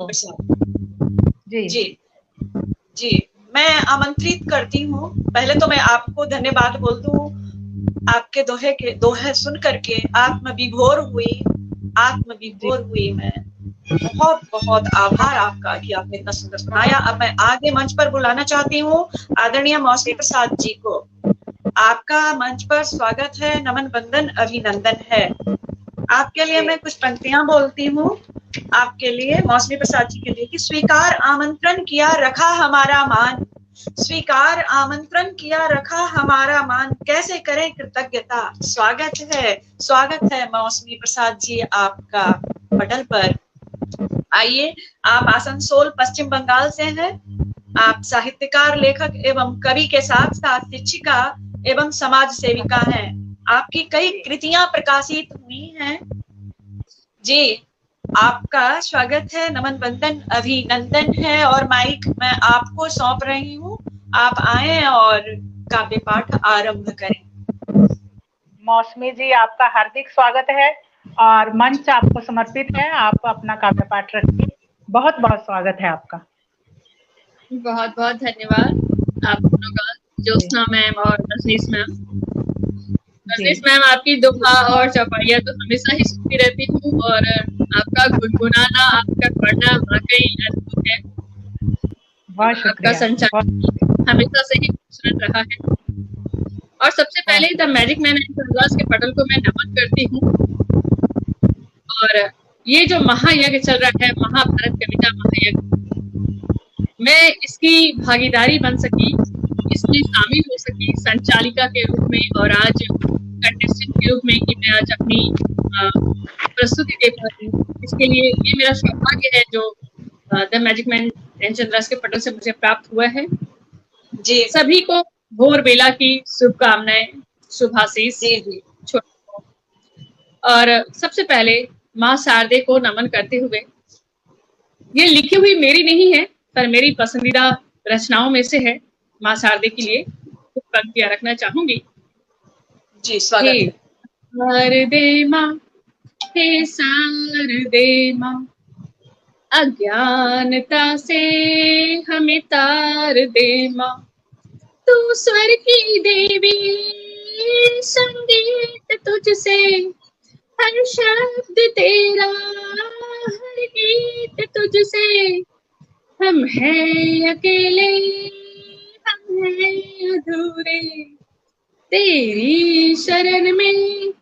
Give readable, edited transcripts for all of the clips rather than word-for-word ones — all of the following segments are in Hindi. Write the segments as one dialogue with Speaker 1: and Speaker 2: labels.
Speaker 1: जी
Speaker 2: जी जी, मैं आमंत्रित करती हूँ। पहले तो मैं आपको धन्यवाद बोल दूं, आपके दोहे सुन करके आत्मविभोर हुई मैं। बहुत बहुत आभार आपका कि आपने इतना सुंदर सुनाया। अब मैं आगे मंच पर बुलाना चाहती हूँ आदरणीय मौसमी प्रसाद जी को। आपका मंच पर स्वागत है, नमन बंदन अभिनंदन है। आपके लिए मैं कुछ पंक्तियां बोलती हूँ, आपके लिए, मौसमी प्रसाद जी के लिए, कि स्वीकार आमंत्रण किया रखा हमारा मान, स्वीकार आमंत्रण किया रखा हमारा मान, कैसे करें कृतज्ञता। स्वागत है मौसमी प्रसाद जी आपका पटल पर। आइए, आप आसनसोल पश्चिम बंगाल से हैं। आप साहित्यकार, लेखक एवं कवि के साथ साथ शिक्षिका एवं समाज सेविका हैं। आपकी कई कृतियां प्रकाशित हुई हैं। जी, आपका स्वागत है, नमन बंदन अभिनंदन है, और माइक मैं आपको सौंप रही हूँ। आप आए और काव्य पाठ आरंभ करें।
Speaker 1: मौसमी जी, आपका हार्दिक स्वागत है और मंच आपको समर्पित है। आप अपना काव्य पाठ रखिए। बहुत बहुत स्वागत है आपका।
Speaker 3: बहुत बहुत धन्यवाद आप दोनों का, ज्योत्सना मैम और रजनीश मैम। रजनीश मैम, आपकी दोहा और चौपाइयाँ तो हमेशा ही सुनती रहती हूँ, और आपका गुनगुनाना, आपका पढ़ना वाकई अद्भुत है।
Speaker 1: बहुत
Speaker 3: आपका
Speaker 1: शुक्रिया।
Speaker 3: संचार हमेशा से ही खूबसूरत रहा है। और सबसे पहले the magic man and sunglass के पटल को मैं नमन करती हूँ। और ये जो महायज्ञ चल रहा है, महाभारत कविता महायज्ञ, मैं इसकी भागीदारी बन सकी, इसमें शामिल हो सकी संचालिका के रूप में, और आज कंटेस्टेंट के रूप में, कि मैं आज अपनी प्रस्तुति दे पाती हूँ। इसके लिए ये मेरा सौभाग्य है जो the magic man and sunglass के पटल से मुझे प्राप्त हुआ है।
Speaker 2: जी,
Speaker 3: सभी को भोर बेला की शुभकामनाएं, शुभाशीष। और सबसे पहले माँ शारदे को नमन करते हुए, ये लिखी हुई मेरी नहीं है पर मेरी पसंदीदा रचनाओं में से है, माँ शारदे के लिए कुछ पंक्तियां रखना चाहूंगी।
Speaker 2: जी, स्वागत।
Speaker 3: शारदे माँ, हे शारदे माँ, अज्ञानता से हमें तार दे माँ, तू स्वर की देवी, संगीत तुझसे, हर शब्द तेरा, हर गीत तुझसे, हम हैं अकेले, हम हैं अधूरे, तेरी शरण में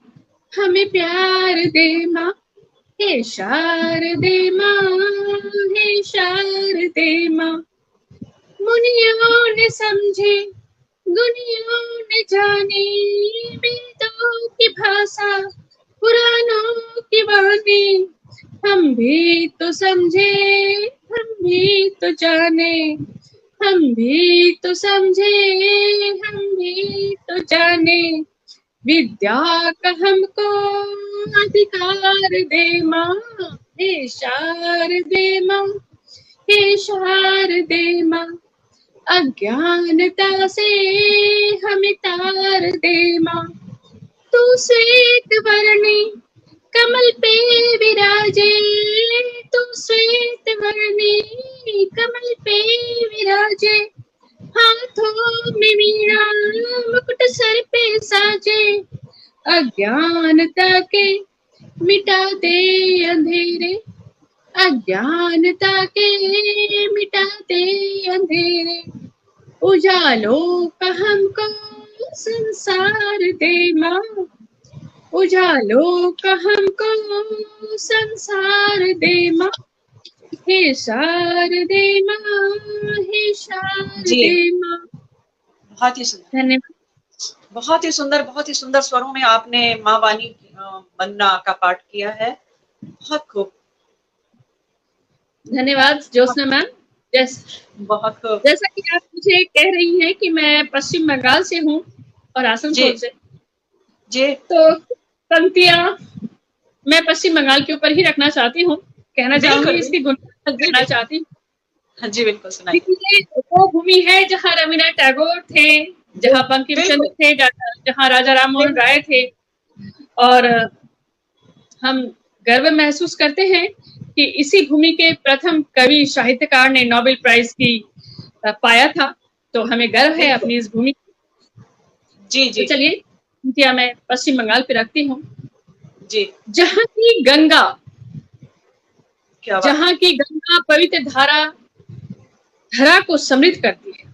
Speaker 3: हमें प्यार दे माँ, हे शारदे माँ, हे शारदे माँ। मुनियों ने समझे, गुनियों ने जाने, वेदों की भाषा, पुराणों की वाणी, हम भी तो समझे, हम भी तो जाने, हम भी तो समझे, हम भी तो जाने, विद्या का हमको अधिकार दे माँ, हे शारदे माँ, हे शारदे माँ, अज्ञानता से हमें तार दे माँ, तू श्वेत वर्णी कमल पे विराजे, तू श्वेत वर्णी कमल पे विराजे, हाथों में वीणा मुकुट सर पे साजे, अज्ञानता के मिटा दे अंधेरे, अज्ञानता के मिटा दे अंधेरे, उजालों का हमको संसार दे माँ, उजालों का हमको संसार दे माँ, हे शारदे माँ, हे शारदे माँ।
Speaker 2: बहुत ही सुंदर,
Speaker 3: धन्यवाद।
Speaker 2: बहुत ही सुंदर स्वरों में आपने माँ वाणी वंदना का पाठ किया है। बहुत खूब,
Speaker 3: धन्यवाद ज्योत्सना मैम।
Speaker 2: बहुत खूब।
Speaker 3: जैसा कि आप मुझे कह रही हैं कि मैं पश्चिम बंगाल से हूँ और आसनसोल से,
Speaker 2: जी,
Speaker 3: तो पंक्तियां मैं पश्चिम बंगाल के ऊपर ही रखना चाहती हूँ, कहना चाहूंगी, इसकी गुणगान करना चाहती हूँ।
Speaker 2: हाँ जी, बिल्कुल सुनाइए।
Speaker 3: वो भूमि है जहाँ रविन्द्रनाथ टैगोर थे, जहाँ बंकिम चंद्र थे, जहाँ राजा राम मोहन राय थे, और हम गर्व महसूस करते हैं कि इसी भूमि के प्रथम कवि साहित्यकार ने नोबेल प्राइज की पाया था, तो हमें गर्व है अपनी इस भूमि।
Speaker 2: जी जी
Speaker 3: तो चलिए इंडिया में पश्चिम बंगाल पे रखती हूँ
Speaker 2: जी।
Speaker 3: जहाँ की गंगा,
Speaker 2: क्या बात।
Speaker 3: जहाँ की गंगा पवित्र धरा को समृद्ध करती है,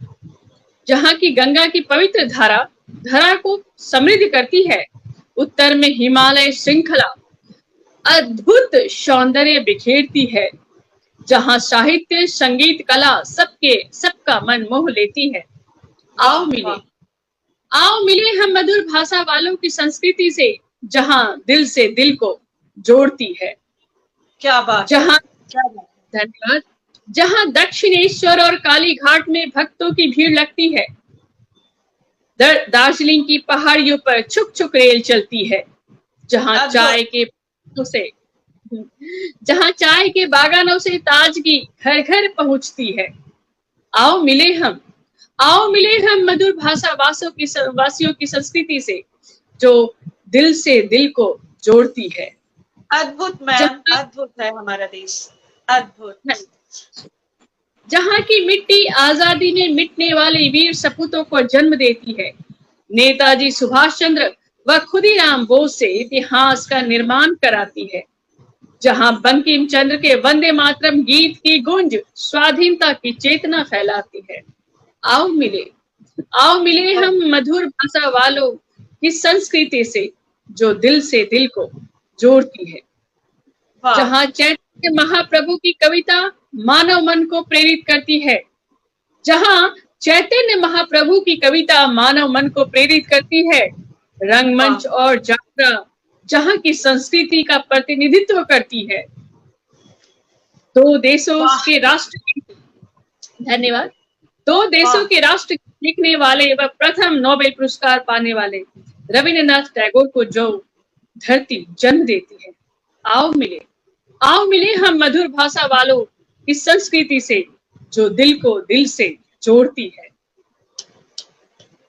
Speaker 3: जहाँ की गंगा की पवित्र धरा को समृद्ध करती है। उत्तर में हिमालय श्रृंखला अद्भुत सौंदर्य बिखेरती है, जहाँ साहित्य संगीत कला सबका मन मोह लेती है। आओ मिले हम मधुर भाषा वालों की संस्कृति से, जहाँ दिल से दिल को जोड़ती है।
Speaker 2: क्या बात।
Speaker 3: जहाँ धन्यवाद। जहाँ दक्षिणेश्वर और काली घाट में भक्तों की भीड़ लगती है, दार्जिलिंग की पहाड़ियों पर छुक छुक रेल चलती है, जहाँ चाय के बागानों से ताजगी घर घर पहुंचती है। आओ मिले हम मधुर भाषा वासियों की संस्कृति से, जो दिल से दिल को जोड़ती है।
Speaker 2: अद्भुत मैम, अद्भुत है हमारा देश, अद्भुत।
Speaker 3: जहाँ की मिट्टी आजादी में मिटने वाले वीर सपूतों को जन्म देती है। नेताजी सुभाष चंद्र व खुदीराम बोस से इतिहास का निर्माण कराती है। जहाँ बंकिम चंद्र के वंदे मातरम गीत की गूंज स्वाधीनता की चेतना फैलाती है। आओ मिले हम मधुर भाषा वालों की संस्कृति से, जो दिल से दिल को जोड़ती है। जहाँ चैतन्य महाप्रभु की कविता मानव मन को प्रेरित करती है, जहाँ चैतन्य महाप्रभु की कविता मानव मन को प्रेरित करती है। रंगमंच और जात्रा जहाँ की संस्कृति का प्रतिनिधित्व करती है। दो देशों के राष्ट्र धन्यवाद। दो देशों के राष्ट्र लिखने वाले व प्रथम नोबेल पुरस्कार पाने वाले रविंद्रनाथ टैगोर को जो धरती जन्म देती है। आओ मिले हम मधुर भाषा वालों की संस्कृति से, जो दिल को दिल से जोड़ती है।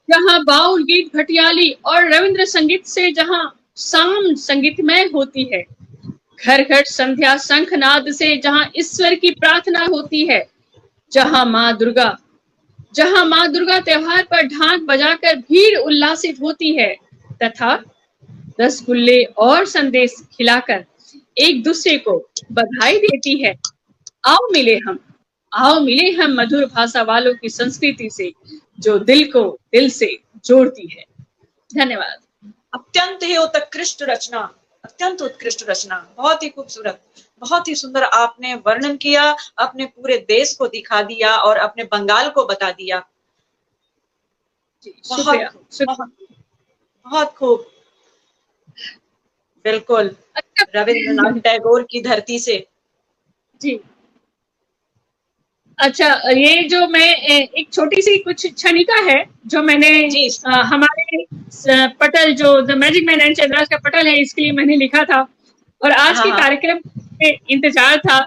Speaker 3: जहाँ बाउल गीत भटियाली और रविंद्र संगीत से जहाँ शाम संगीतमय होती है। घर घर संध्या शंखनाद से जहाँ ईश्वर की प्रार्थना होती है। जहाँ माँ दुर्गा त्योहार पर ढाक बजाकर भीड़ उल्लासित होती है, तथा रसगुल्ले और संदेश खिलाकर एक दूसरे को बधाई देती है। आओ मिले हम मधुर भाषा वालों की संस्कृति से, जो दिल को दिल से जोड़ती है। धन्यवाद।
Speaker 2: अत्यंत ही उत्कृष्ट रचना, अत्यंत उत्कृष्ट रचना, बहुत ही खूबसूरत, बहुत ही सुंदर आपने वर्णन किया, अपने पूरे देश को दिखा दिया और अपने बंगाल को बता दिया। बहुत खूब, बिल्कुल। रविंद्रनाथ टैगोर की धरती से।
Speaker 3: जी अच्छा, ये जो मैं एक छोटी सी कुछ क्षणिका है जो मैंने हमारे पटल जो the magic man and Chandra's का पटल है, इसके लिए मैंने लिखा था और आज के कार्यक्रम में इंतजार था,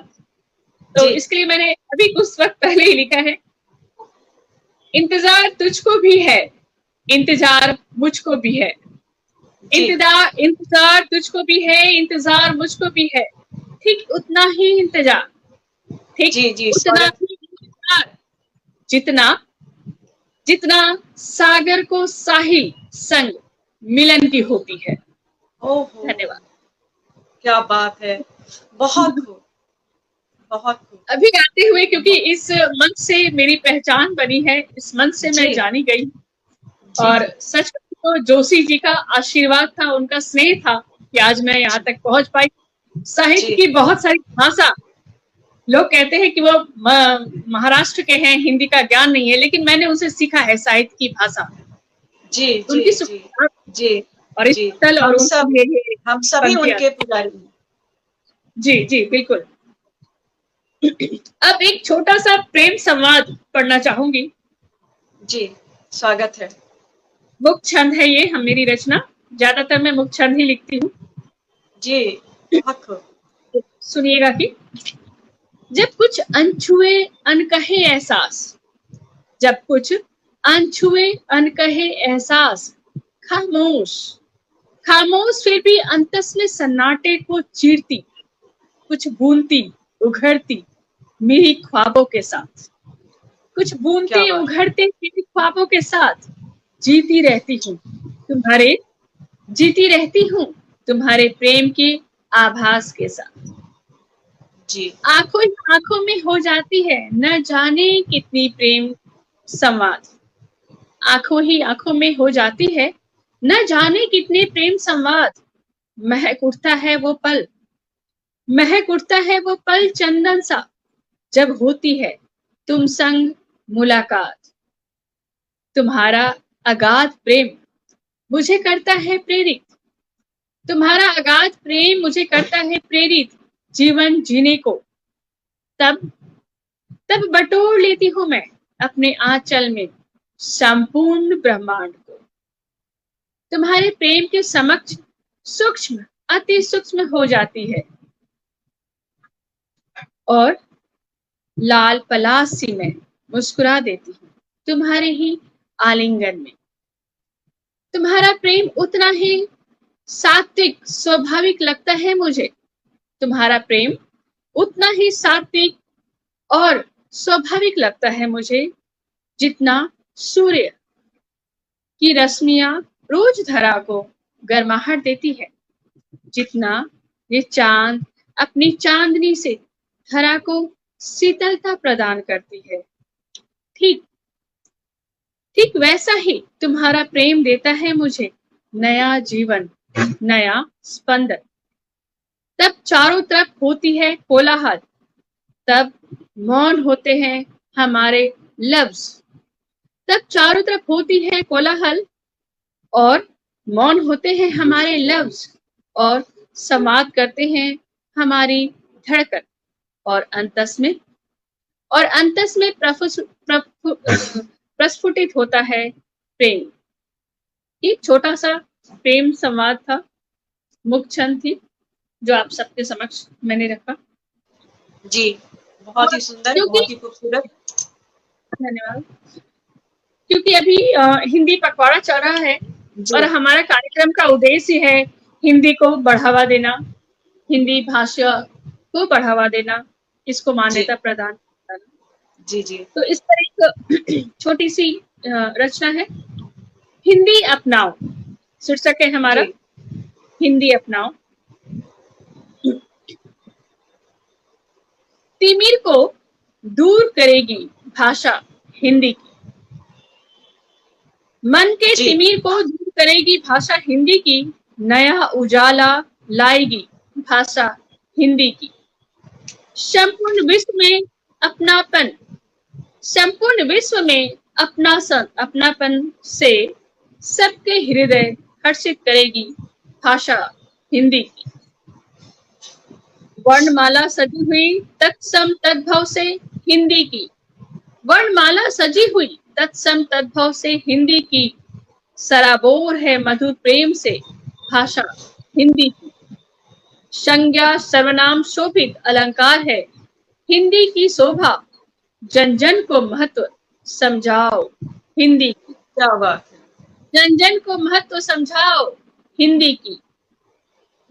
Speaker 3: तो इसके लिए मैंने अभी कुछ वक्त पहले ही लिखा है। इंतजार तुझको भी है, इंतजार मुझको भी है, इंतजार तुझको भी है, इंतजार मुझको भी है, ठीक उतना ही इंतजार, ठीक उतना ही इंतजार जितना सागर को साहिल संग मिलन की होती है। धन्यवाद।
Speaker 2: क्या बात है, बहुत खूब, बहुत खूब।
Speaker 3: अभी गाते हुए, क्योंकि इस मंच से मेरी पहचान बनी है, इस मंच से मैं जानी गई, और सच तो जोशी जी का आशीर्वाद था, उनका स्नेह था कि आज मैं यहाँ तक पहुंच पाई। साहित्य की बहुत सारी भाषा, लोग कहते हैं कि वो महाराष्ट्र के हैं, हिंदी का ज्ञान नहीं है, लेकिन मैंने उनसे सीखा है साहित्य की भाषा।
Speaker 2: जी
Speaker 3: और इस तल और
Speaker 2: हम सभी उनके पुजारी हैं।
Speaker 3: जी बिल्कुल। अब एक छोटा सा प्रेम संवाद पढ़ना चाहूंगी।
Speaker 2: जी, स्वागत है।
Speaker 3: मुक्त छंद है ये, मेरी रचना, ज्यादातर मैं मुक्त छंद ही लिखती हूँ।
Speaker 2: जी,
Speaker 3: सुनिएगा कि जब कुछ अनछुए अनकहे एहसास, जब कुछ अनछुए अनकहे एहसास, खामोश फिर भी अंतस में सन्नाटे को चीरती, कुछ बूंदी उघड़ती मेरी ख्वाबों के साथ, कुछ बूंदी उघड़ते मेरी ख्वाबों के साथ, जीती रहती हूँ तुम्हारे, जीती रहती हूँ तुम्हारे प्रेम के आभास के साथ।
Speaker 2: जी
Speaker 3: आंखों आंखों में हो जाती है न जाने कितनी प्रेम संवाद, आंखों ही आंखों में हो जाती है न जाने कितने प्रेम संवाद। महक उठता है वो पल, महक उठता है वो पल चंदन सा, जब होती है तुम संग मुलाकात। तुम्हारा अगाध प्रेम मुझे करता है प्रेरित, तुम्हारा अगाध प्रेम मुझे करता है प्रेरित जीवन जीने को। तब तब बटोर लेती हूँ मैं अपने आंचल में संपूर्ण ब्रह्मांड को। तुम्हारे प्रेम के समक्ष सूक्ष्म अति सूक्ष्म हो जाती है और लाल पलाश सी मैं मुस्कुरा देती हूँ तुम्हारे ही आलिंगन में। तुम्हारा प्रेम उतना ही सात्विक स्वाभाविक लगता है मुझे, तुम्हारा प्रेम उतना ही सात्विक और स्वाभाविक लगता है मुझे जितना सूर्य की रश्मियां रोज धरा को गर्माहट देती है, जितना ये चांद अपनी चांदनी से धरा को शीतलता प्रदान करती है। ठीक ठीक वैसा ही तुम्हारा प्रेम देता है मुझे नया जीवन, नया स्पंदन। तब चारों तरफ होती है कोलाहल, तब मौन होते हैं हमारे लफ्ज, तब चारों तरफ होती है कोलाहल और मौन होते हैं हमारे लफ्ज और संवाद करते हैं हमारी धड़कन और अंतस में प्रस्फुटित होता है प्रेम। एक छोटा सा प्रेम संवाद था, मुक्त छंद थी जो आप सबके समक्ष मैंने रखा।
Speaker 2: जी बहुत ही सुंदर, बहुत ही खूबसूरत,
Speaker 3: धन्यवाद। क्योंकि अभी हिंदी पखवाड़ा चल रहा है और हमारा कार्यक्रम का उद्देश्य है हिंदी को बढ़ावा देना, हिंदी भाषा को बढ़ावा देना, इसको मान्यता प्रदान करना।
Speaker 2: जी जी।
Speaker 3: तो इस पर एक छोटी सी रचना है, हिंदी अपनाओ, शीर्षक है हमारा हिंदी अपनाओ। तिमिर को दूर करेगी भाषा हिंदी की, मन के तिमिर को दूर करेगी भाषा हिंदी की, नया उजाला लाएगी भाषा हिंदी की। संपूर्ण विश्व में अपनापन, संपूर्ण विश्व में अपनापन से सबके हृदय हर्षित करेगी भाषा हिंदी की। वर्णमाला सजी हुई तत्सम तद्भव से हिंदी की, वर्णमाला सजी हुई तत्सम तद्भव से हिंदी की, सराबोर है मधुर प्रेम से भाषा हिंदी की। संज्ञा सर्वनाम शोभित अलंकार है हिंदी की शोभा, जन जन को महत्व समझाओ हिंदी की।
Speaker 2: क्या बात है।
Speaker 3: जन जन को महत्व समझाओ हिंदी की।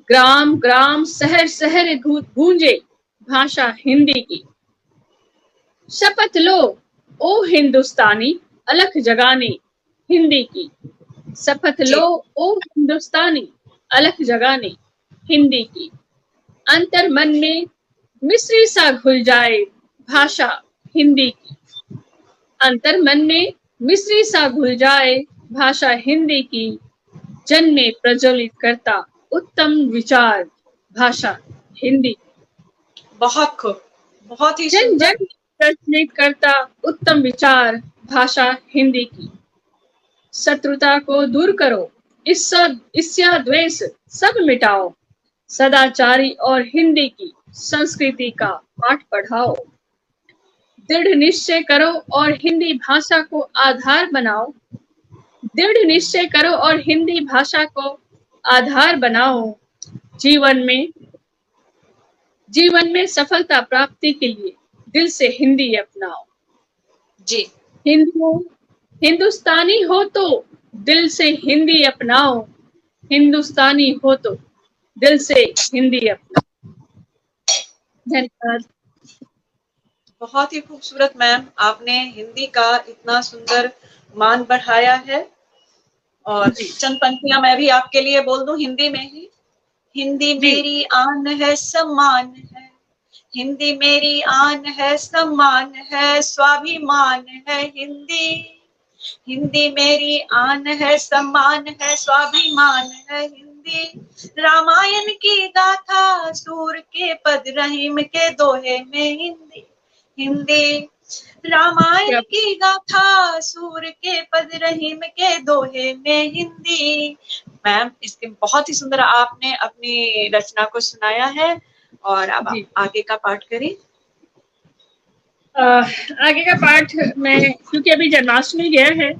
Speaker 3: ग्राम ग्राम शहर शहर गूंजे भाषा हिंदी की। शपथ लो ओ हिंदुस्तानी अलख जगाने हिंदी की। शपथ लो ओ हिंदुस्तानी अलख जगाने हिंदी की। अंतर मन में मिश्री सा घुल जाए भाषा हिंदी की। अंतर मन में मिश्री सा घुल जाए भाषा हिंदी की। जन में प्रज्वलित करता उत्तम विचार भाषा हिंदी।
Speaker 2: बहुत खूब, बहुत ही
Speaker 3: जन जन प्रज्वलित करता उत्तम विचार भाषा हिंदी की। शत्रुता को दूर करो, ईर्ष्या द्वेष सब मिटाओ, सदाचारी और हिंदी की संस्कृति का पाठ पढ़ाओ। दृढ़ निश्चय करो और हिंदी भाषा को आधार बनाओ। दृढ़ निश्चय करो और हिंदी भाषा को आधार बनाओ। जीवन में सफलता प्राप्ति के लिए दिल से हिंदी अपनाओ।
Speaker 2: जी।
Speaker 3: हिंदुस्तानी हो तो दिल से हिंदी अपनाओ। हिंदुस्तानी हो तो दिल से हिंदी अपनाओ। धन्यवाद।
Speaker 2: बहुत ही खूबसूरत मैम, आपने हिंदी का इतना सुंदर मान बढ़ाया है। और चंद पंक्तियां मैं भी आपके लिए बोल दूं हिंदी में ही। हिंदी मेरी आन है, सम्मान है, हिंदी मेरी आन है, सम्मान है, स्वाभिमान है हिंदी। हिंदी मेरी आन है, सम्मान है, स्वाभिमान है हिंदी। रामायण की गाथा, सूर के पद, रहीम के दोहे में हिंदी। हिंदी रामायण की गाथा, सूर के पद, रहीम के दोहे में हिंदी। मैम, इसके बहुत ही सुंदर आपने अपनी रचना को सुनाया है। और अब आप आगे का पाठ करें।
Speaker 3: आगे का पाठ मैं, क्योंकि अभी जन्माष्टमी गया है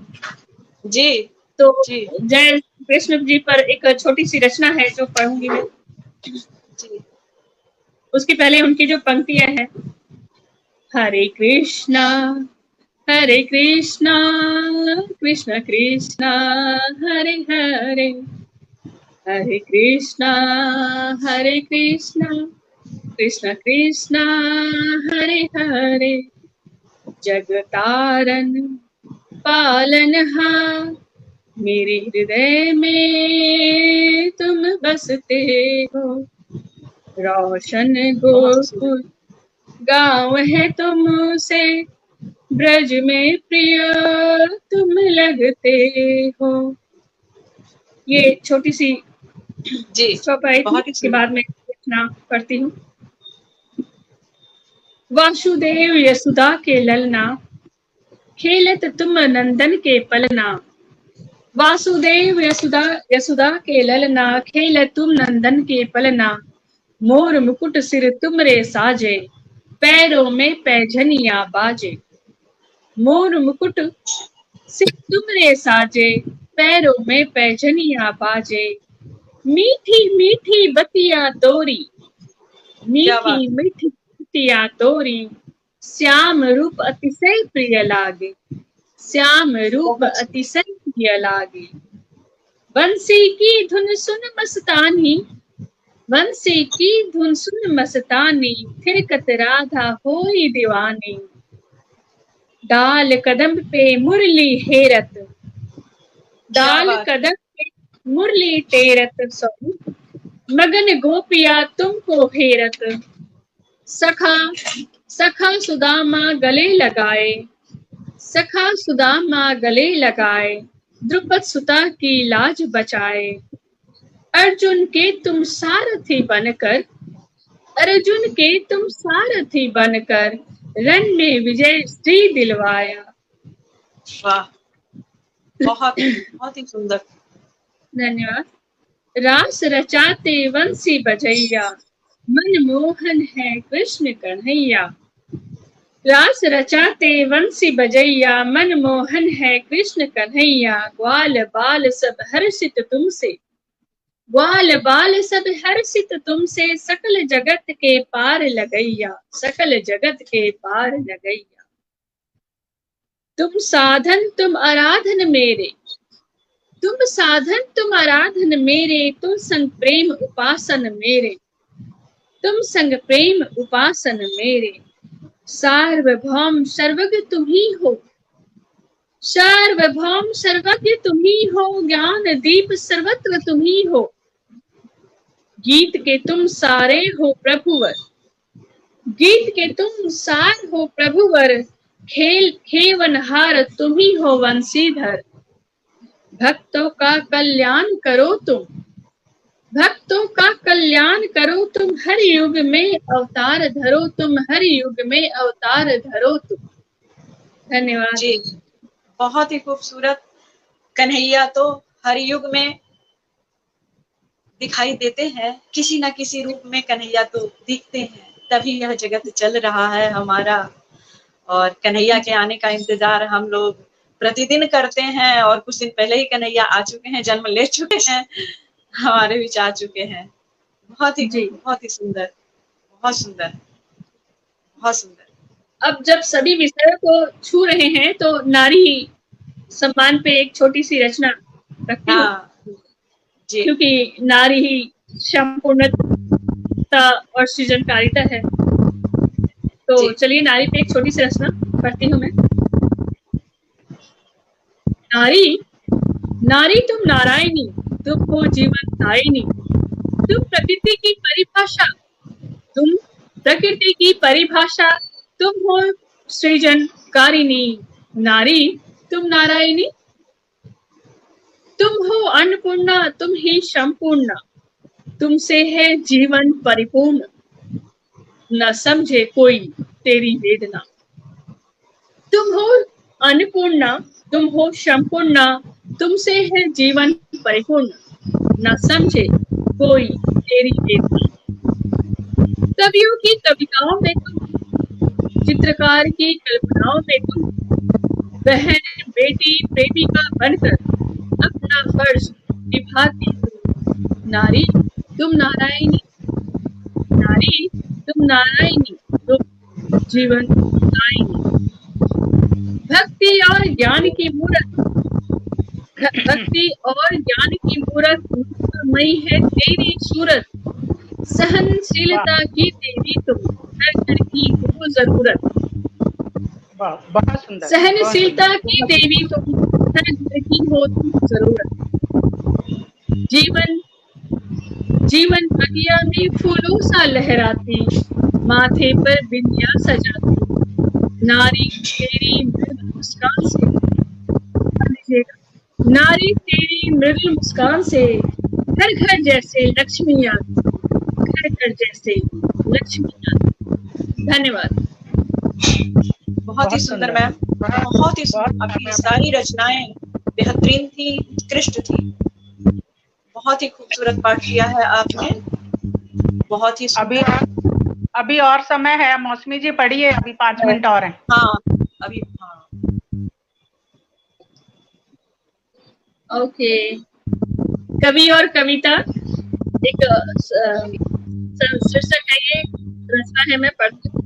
Speaker 2: जी,
Speaker 3: तो जय कृष्ण जी पर एक छोटी सी रचना है जो पढ़ूंगी मैं
Speaker 2: जी।
Speaker 3: उसके पहले उनकी जो पंक्तियां हैं, हरे कृष्णा कृष्ण कृष्ण हरे हरे, हरे कृष्णा कृष्ण कृष्ण हरे हरे। जगतारन पालनहार, मेरे हृदय में तुम बसते हो। रोशन गोकुल गाँव है तुमसे, ब्रज में प्रिय तुम लगते हो। ये छोटी सी चौपाई के बाद में रचना पढ़ती हूँ। वासुदेव यशोदा के ललना, खेलत तुम नंदन के पलना। वासुदेव यशोदा के ललना, खेलत तुम नंदन के पलना। मोर मुकुट सिर तुमरे साजे, पैरों में पैजनिया बाजे। मोर मुकुट सिर तुमरे साजे, पैरों में पैजनिया बाजे। मीठी मीठी बतिया तोरी, मीठी मीठी बतिया तोरी। श्याम रूप अतिशय प्रिय लागे, श्याम रूप अतिशय प्रिय लागे। बंसी की धुन सुन मस्तानी, बंसी की धुन सुन मस्तानी। थिरकत राधा होई दीवानी। डाल कदम पे मुरली हेरत, डाल कदम पे मुरली टेरत। मगन गोपिया तुमको हेरत। सखा सखा सुदामा गले लगाए, सखा सुदामा गले लगाए। द्रुपद सुता की लाज बचाए। अर्जुन के तुम सारथी बनकर, अर्जुन के तुम सारथी बनकर। रण में विजय श्री दिलवाया।
Speaker 2: वाह, बहुत बहुत ही सुंदर।
Speaker 3: धन्यवाद। रास रचाते वंशी बजैया, मन मोहन है कृष्ण कन्हैया। रास रचाते वंशी बजैया, मन मोहन है कृष्ण कन्हैया। ग्वाल बाल सब हर्षित तुमसे, ग्वाल बाल सब हर्षित तुमसे। सकल जगत के पार लगैया, सकल जगत के पार लगैया। तुम साधन तुम आराधन मेरे, तुम साधन तुम आराधन मेरे। तुम संग प्रेम उपासन मेरे, तुम संग प्रेम उपासन मेरे। सार्वभौम सर्वज्ञ तुम ही हो, सार्वभौम सर्वज्ञ तुम ही हो। ज्ञान दीप सर्वत्र तुम ही हो। गीत के तुम सारे हो प्रभुवर, गीत के तुम सार हो प्रभुवर। खेल खेवनहार तुम ही हो वंशीधर। भक्तों का कल्याण करो तुम, भक्तों का कल्याण करो तुम। हर युग में अवतार धरो तुम, हर युग में अवतार धरो तुम। धन्यवाद
Speaker 2: जी, बहुत ही खूबसूरत। कन्हैया तो हर युग में दिखाई देते हैं, किसी ना किसी रूप में कन्हैया तो दिखते हैं, तभी यह जगत चल रहा है हमारा। और कन्हैया के आने का इंतजार हम लोग प्रतिदिन करते हैं। और कुछ दिन पहले ही कन्हैया आ चुके हैं, जन्म ले चुके हैं, हमारे बीच आ चुके हैं। बहुत ही सुंदर, बहुत सुंदर, बहुत सुंदर।
Speaker 3: अब जब सभी विषयों को छू रहे हैं तो नारी सम्मान पे एक छोटी सी रचना रखती हूँ।
Speaker 2: जी।
Speaker 3: क्योंकि नारी ही संपूर्णता और सृजनकारिता है। तो
Speaker 2: जी।
Speaker 3: चलिए नारी पे एक छोटी सी रचना पढ़ती हूँ मैं। नारी, नारी तुम नारायणी, तुम हो जीवन दायिनी, तुम प्रकृति की परिभाषा, तुम प्रकृति की परिभाषा, तुम हो सृजनकारिणी। नारी तुम नारायणी, तुम हो अन्नपूर्णा, तुम ही संपूर्णा, तुमसे है जीवन परिपूर्ण, न समझे कोई तेरी वेदना। तुम हो अन्नपूर्णा, तुम हो संपूर्णा, तुमसे है जीवन परिपूर्ण, न समझे कोई तेरी वेदना। कवियों की कविताओं में तुम, चित्रकार की कल्पनाओं में तुम, बहन बेटी प्रेमिका बनकर अपना फर्ज निभाती तुम। नारी तुम नारायणी, नारी तुम नारायणी, तुम जीवन दायिनी। भक्ति और ज्ञान की मूरत, भक्ति और ज्ञान की मूरत, मई है तेरी सूरत। सहनशीलता की देवी तुम, हर घर की हो जरूरत।
Speaker 1: बहुत सुंदर।
Speaker 3: सहनशीलता की देवी तुम, हर घर की हो तुम जरूरत। जीवन, जीवन बगिया में फूलों सा लहराती, माथे पर बिंदिया सजाती। नारी तेरी मृदु मुस्कान से, नारी तेरी मृदु मुस्कान से, घर घर जैसे लक्ष्मी आती, घर घर जैसे लक्ष्मी आती। धन्यवाद।
Speaker 2: बहुत ही सुंदर मैम, बहुत ही सुंदर। आपकी सारी रचनाएं बेहतरीन थी, उत्कृष्ट थी। बहुत ही खूबसूरत पाठ किया है आपने, बहुत ही
Speaker 1: अभी और समय है। मौसमी जी पढ़िए, अभी 5 मिनट और हैं।
Speaker 2: हाँ अभी, हाँ
Speaker 3: ओके। कवि और कविता एक शीर्षक है, ये रचना है, मैं पढ़ती हूँ।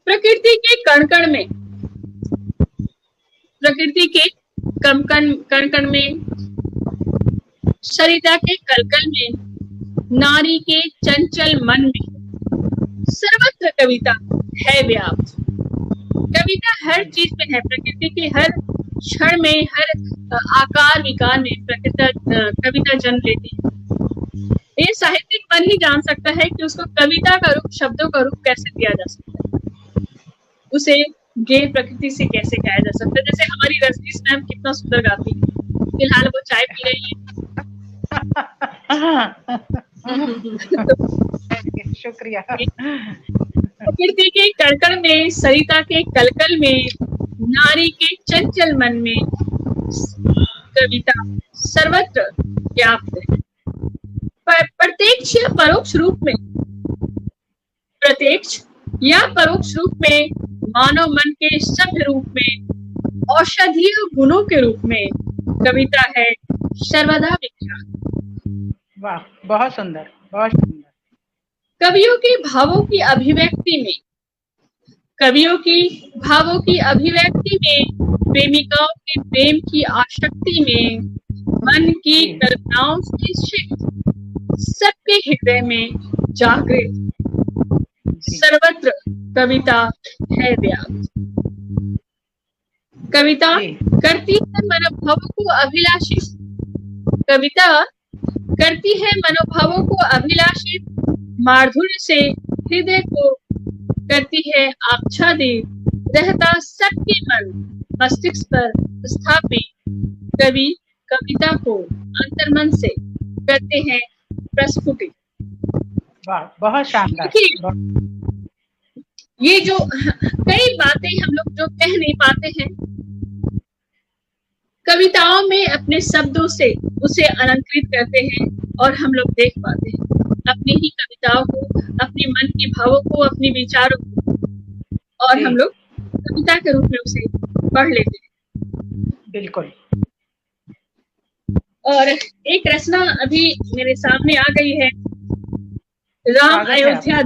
Speaker 3: प्रकृति के कण-कण में, प्रकृति के कण-कण में, सरिता के कलकल में, नारी के चंचल मन में, सर्वत्र कविता है व्याप्त। कविता हर चीज में है, प्रकृति के हर क्षण में, हर आकार विकार में कविता जन्म लेती है। ये साहित्यिक मन ही जान सकता है कि उसको कविता का रूप, शब्दों का रूप कैसे दिया जा सकता है, उसे गेय प्रकृति से कैसे गाया जा सकता है। जैसे हमारी रजनीश मैम कितना सुंदर गाती है, फिलहाल वो चाय पी रही है।
Speaker 1: शुक्रिया।
Speaker 3: प्रकृति के कण-कण में, सरिता के कलकल में, नारी के चंचल मन में, कविता सर्वत्र व्याप्त है। प्रत्यक्ष या परोक्ष रूप में, प्रत्यक्ष या परोक्ष रूप में, मानव मन के सभ्य रूप में, औषधीय गुणों के रूप में, कविता है सर्वदा विख्यात।
Speaker 1: वाह, बहुत सुंदर, बहुत सुंदर।
Speaker 3: कवियों के भावों की अभिव्यक्ति में, कवियों की भावों की अभिव्यक्ति में, प्रेमिकाओं के प्रेम की आसक्ति में, मन की कल्पनाओं से शिक्त, सबके हृदय में जागृत, सर्वत्र कविता है व्याप्त। कविता करती है मनोभावों को अभिलाषी, कविता करती है मनोभावों को अभिलाषी, माधुर्य से हृदय को करती है आच्छादित, रहता सबके मन मस्तिष्क पर स्थापित। कवि कविता को अंतर्मन से करते हैं प्रस्फुटित।
Speaker 1: वाह, बहुत शानदार।
Speaker 3: ये जो कई बातें हम लोग जो कह नहीं पाते हैं, कविताओं में अपने शब्दों से उसे अलंकृत करते हैं और हम लोग देख पाते हैं अपनी ही कविताओं को, अपने मन के भावों को, अपने विचारों को, और हम लोग कविता के रूप में उसे पढ़ लेते हैं।
Speaker 1: बिल्कुल।
Speaker 3: और एक रचना अभी मेरे सामने आ गई है, राम अयोध्या।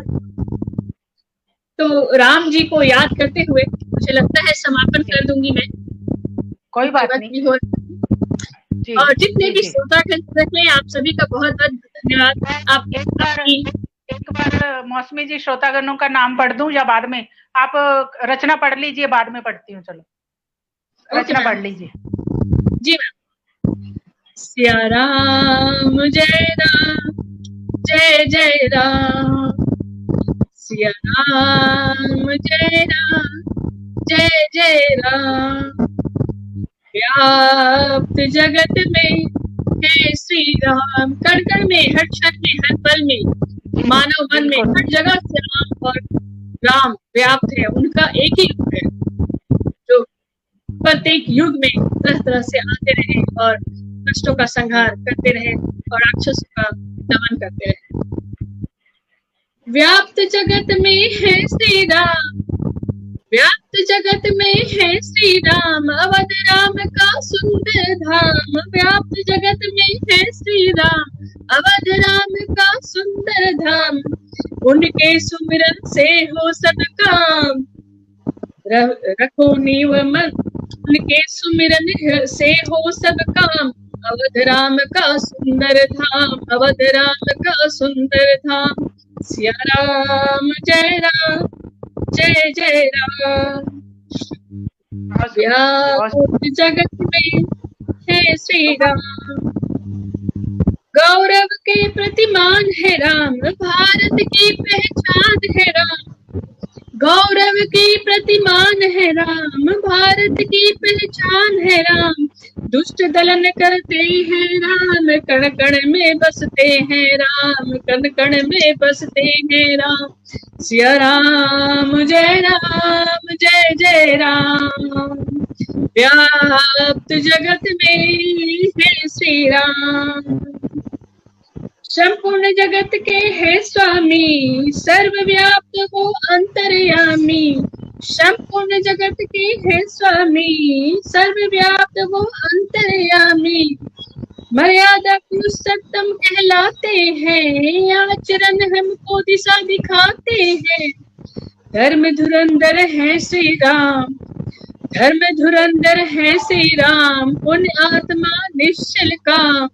Speaker 3: तो राम जी को याद करते हुए मुझे लगता है समापन कर दूंगी मैं।
Speaker 1: कोई बात नहीं।
Speaker 3: और जितने भी
Speaker 1: जी।
Speaker 3: श्रोतागण रहे, आप सभी का बहुत बहुत धन्यवाद। आप
Speaker 1: एक बार मौसमी जी श्रोतागणों का नाम पढ़ दूं या बाद में? आप रचना पढ़ लीजिए, बाद में पढ़ती हूँ। चलो रचना पढ़ लीजिए।
Speaker 3: जी मैम। सिया राम जय राम, जय जय राम। सिया राम जय राम, जय जय राम। व्याप्त जगत में है श्री राम, कण कण में, हर क्षण में, हर पल में, मानव मन में, हर जगह से राम और राम व्याप्त है। उनका एक ही रूप है जो प्रत्येक युग में तरह तरह से आते रहे और कष्टों का संहार करते रहे और राक्षसों का दमन करते रहे। व्याप्त जगत में है श्री राम, व्याप्त जगत में है श्री राम, अवध राम का सुंदर धाम। व्याप्त जगत में है श्री राम, अवध राम का सुंदर धाम। उनके सुमिरन से हो सब काम, रखो नीव मन, उनके सुमिरन से हो सब काम। अवध राम का सुंदर धाम, अवध राम का सुंदर धाम। सिया राम जय राम, जय जय राम। व्याप्त जगत में है श्री राम, गौरव के प्रतिमान है राम, भारत की पहचान है राम। गौरव की प्रतिमान है राम, भारत की पहचान है राम। दुष्ट दलन करते हैं राम, कण कण में बसते हैं राम, कण कण में बसते हैं राम। सिया राम जय राम, जय जय राम। व्याप्त जगत में है श्री राम, संपूर्ण जगत के है स्वामी, सर्वव्याप्त वो अंतर्यामी। संपूर्ण जगत के है स्वामी, सर्वव्याप्त वो अंतर्यामी। मर्यादा पुरुषोत्तम कहलाते हैं, आचरण हमको दिशा दिखाते हैं। धर्म धुरंधर है श्री राम, धर्म धुरंधर है श्री राम। पुण्य आत्मा निश्चल काम,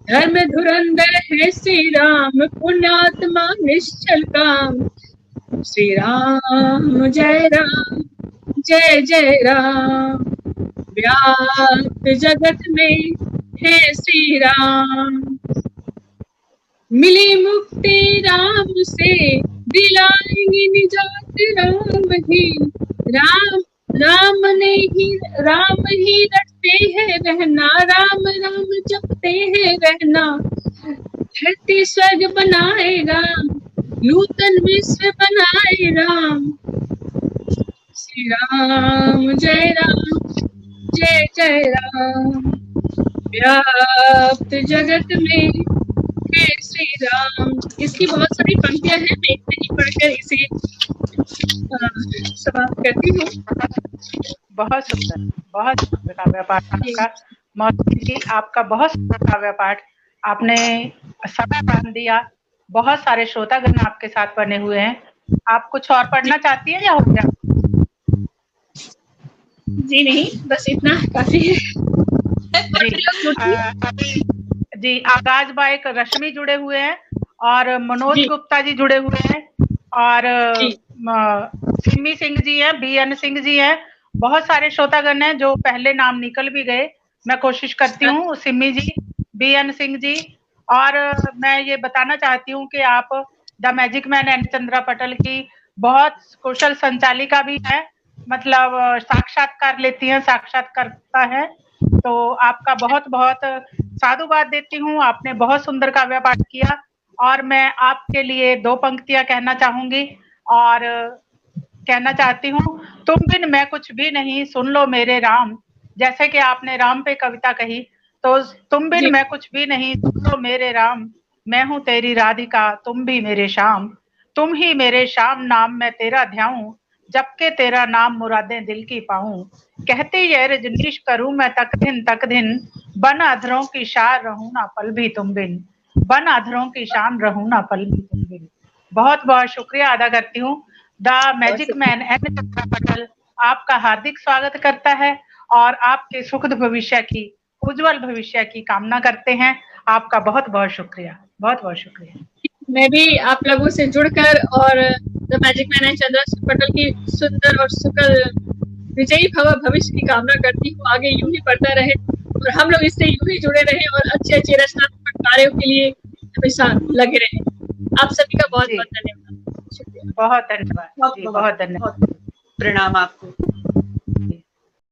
Speaker 3: धर्म धुरंधर है श्री राम, पुण्यात्मा निश्चल काम। श्री राम जय राम, जय जय राम। व्याप्त जगत में है श्री राम, मिली मुक्ति राम से, दिलाएंगे निजात राम ही। राम ही रटते हैं रहना, राम राम जपते हैं रहना। धरती स्वर्ग बनाए राम, नूतन विश्व बनाए राम। श्री राम जय राम, जय जय राम। व्याप्त जगत में है श्री राम। इसकी बहुत सारी पंक्तियां हैं, मैं इतने ही पढ़कर इसे समाप्त करती हूँ।
Speaker 1: बहुत सुंदर काव्य पाठ आपका मौसमी जी, आपका बहुत सुंदर काव्य पाठ। आपने समय बांध दिया, बहुत सारे श्रोतागण आपके साथ बने हुए हैं। आप कुछ और पढ़ना चाहती है या हो गया?
Speaker 3: जी नहीं, बस इतना काफी है।
Speaker 1: जी आगाज बाइक रश्मि जुड़े हुए हैं और मनोज गुप्ता जी जुड़े हुए हैं और सिम्मी सिंह जी हैं, BN सिंह जी हैं। बहुत सारे श्रोतागण हैं जो पहले नाम निकल भी गए। मैं कोशिश करती हूँ सिम्मी जी, BN सिंह जी। और मैं ये बताना चाहती हूँ कि आप the magic man and Chandra पटल की बहुत कुशल संचालिका भी है, मतलब साक्षात्कार लेती हैं, साक्षात्कारता है। तो आपका बहुत बहुत साधुवाद देती हूँ। आपने बहुत सुंदर काव्य पाठ किया और मैं आपके लिए 2 पंक्तियां कहना चाहूंगी और कहना चाहती हूँ। तुम बिन मैं कुछ भी नहीं, सुन लो मेरे राम। जैसे कि आपने राम पे कविता कही, तो तुम बिन मैं कुछ भी नहीं, सुन लो मेरे राम। मैं हूँ तेरी राधिका, तुम भी मेरे श्याम। तुम ही मेरे श्याम, नाम मैं तेरा ध्याऊं, जबकि तेरा नाम मुरादें दिल की पाऊं। कहते ये रजनीश करूं मैं तक दिन, बन अधरों की शान रहूं ना पल भी तुम बिन, बन अधरों की शान रहूं ना पल भी तुम बिन। बहुत बहुत शुक्रिया अदा करती हूँ। The magic man and Chandra पटल आपका हार्दिक स्वागत करता है और आपके सुखद भविष्य की उज्जवल भविष्य की कामना करते हैं। आपका बहुत बहुत शुक्रिया, बहुत बहुत शुक्रिया।
Speaker 3: मैं भी आप लोगों से जुड़कर और the magic man and Chandrahas पटल की सुंदर और सुखद विजयी भव भविष्य की कामना करती हूँ। आगे यूं ही बढ़ता रहे और हम लोग इससे यूं ही जुड़े रहे और अच्छे अच्छे रचनात्मक कार्यों के लिए हमेशा लगे रहे। आप सभी का बहुत बहुत धन्यवाद।
Speaker 1: बहुत धन्यवाद, बहुत धन्यवाद।
Speaker 2: प्रणाम आपको।